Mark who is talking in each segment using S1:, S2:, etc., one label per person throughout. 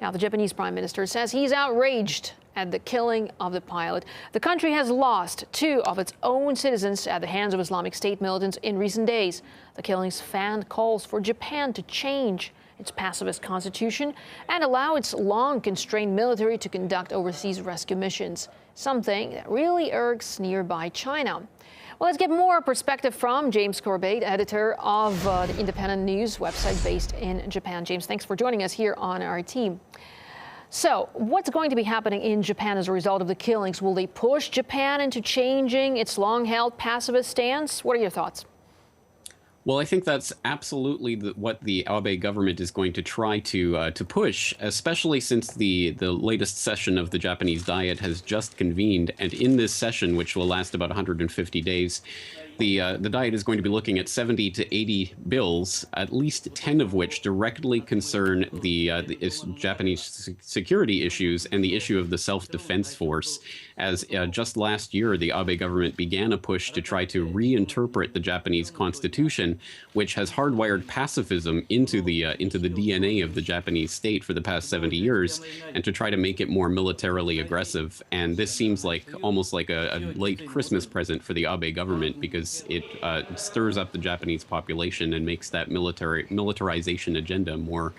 S1: Now, the Japanese prime minister says he's outraged at the killing of the pilot. The country has lost 2 of its own citizens at the hands of Islamic State militants in recent days. The killings fanned calls for Japan to change its pacifist constitution and allow its long-constrained military to conduct overseas rescue missions, something that really irks nearby China. Well, let's get more perspective from James Corbett, editor of the independent news website based in Japan. James, thanks for joining us here on our team. So, what's going to be happening in Japan as a result of the killings? Will they push Japan into changing its long-held pacifist stance? What are your thoughts?
S2: Well, I think that's absolutely what the Abe government is going to try to push, especially since the latest session of the Japanese Diet has just convened. And in this session, which will last about 150 days, the Diet is going to be looking at 70 to 80 bills, at least 10 of which directly concern the Japanese security issues and the issue of the self-defense force. As just last year, the Abe government began a push to try to reinterpret the Japanese constitution, which has hardwired pacifism into the DNA of the Japanese state for the past 70 years, and to try to make it more militarily aggressive. And this seems like almost like a late Christmas present for the Abe government, because it stirs up the Japanese population and makes that militarization agenda more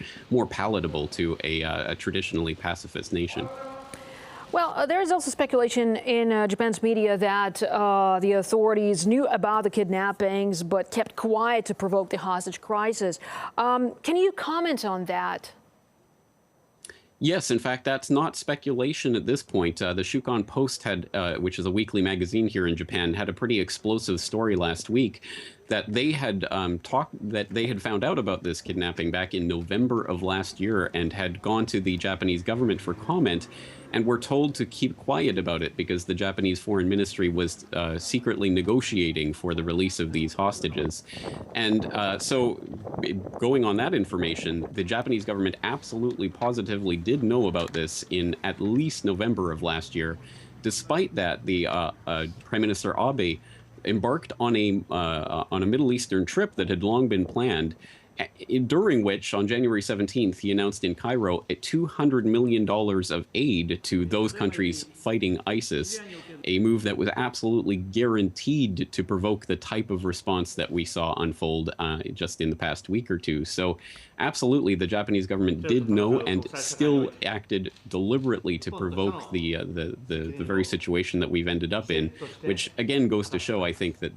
S2: palatable to a traditionally pacifist nation.
S1: Well, there is also speculation in Japan's media that the authorities knew about the kidnappings but kept quiet to provoke the hostage crisis. Can you comment on that?
S2: Yes, in fact, that's not speculation at this point. The Shukan Post had, which is a weekly magazine here in Japan, had a pretty explosive story last week that they had found out about this kidnapping back in November of last year and had gone to the Japanese government for comment, and were told to keep quiet about it because the Japanese Foreign Ministry was secretly negotiating for the release of these hostages. And so going on that information, the Japanese government absolutely positively did know about this in at least November of last year. Despite that, the Prime Minister Abe embarked on a Middle Eastern trip that had long been planned, during which, on January 17th, he announced in Cairo $200 million of aid to those countries fighting ISIS, a move that was absolutely guaranteed to provoke the type of response that we saw unfold just in the past week or two. So absolutely, the Japanese government did know and still acted deliberately to provoke the very situation that we've ended up in, which again goes to show, I think, that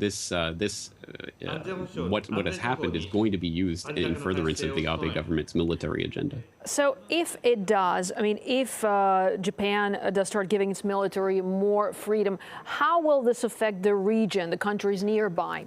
S2: what has happened is going to be used in furtherance of the Abe government's military agenda.
S1: So if it does, I mean, if Japan does start giving its military more freedom, how will this affect the region, the countries nearby?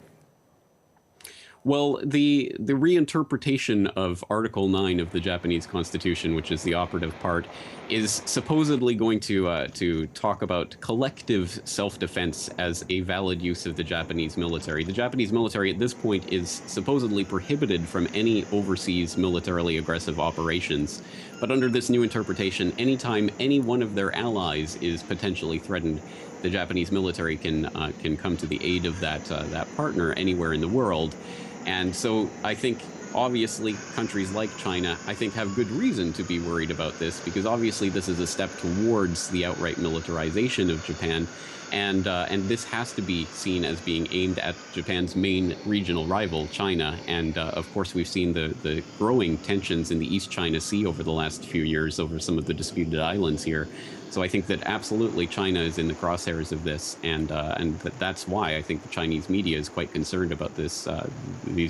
S2: Well, the reinterpretation of Article 9 of the Japanese Constitution, which is the operative part, is supposedly going to talk about collective self-defense as a valid use of the Japanese military. The Japanese military at this point is supposedly prohibited from any overseas militarily aggressive operations. But under this new interpretation, anytime any one of their allies is potentially threatened, the Japanese military can come to the aid of that partner anywhere in the world. And so I think, obviously, countries like China, I think, have good reason to be worried about this, because obviously this is a step towards the outright militarization of Japan. And this has to be seen as being aimed at Japan's main regional rival, China. And of course, we've seen the growing tensions in the East China Sea over the last few years over some of the disputed islands here. So I think that absolutely China is in the crosshairs of this, and that's why I think the Chinese media is quite concerned about these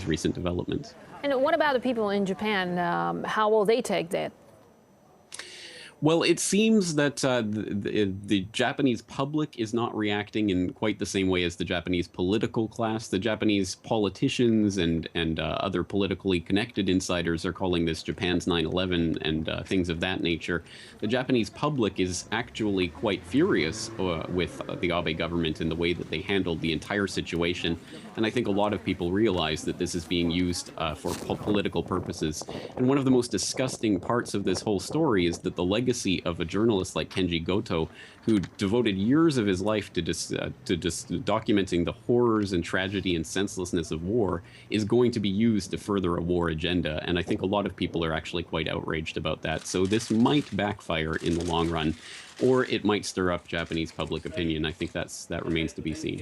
S2: recent developments.
S1: And what about the people in Japan? How will they take that?
S2: Well, it seems that the Japanese public is not reacting in quite the same way as the Japanese political class. The Japanese politicians and other politically connected insiders are calling this Japan's 9/11 and things of that nature. The Japanese public is actually quite furious with the Abe government in the way that they handled the entire situation. And I think a lot of people realize that this is being used for political purposes. And one of the most disgusting parts of this whole story is that the legacy legacy of a journalist like Kenji Goto, who devoted years of his life to documenting the horrors and tragedy and senselessness of war, is going to be used to further a war agenda. And I think a lot of people are actually quite outraged about that. So this might backfire in the long run, or it might stir up Japanese public opinion. I think that remains to be seen.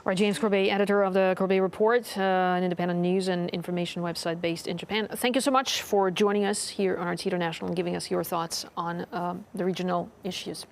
S1: All right, James Corbett, editor of the Corbett Report, an independent news and information website based in Japan. Thank you so much for joining us here on RT International and giving us your thoughts on the regional issues.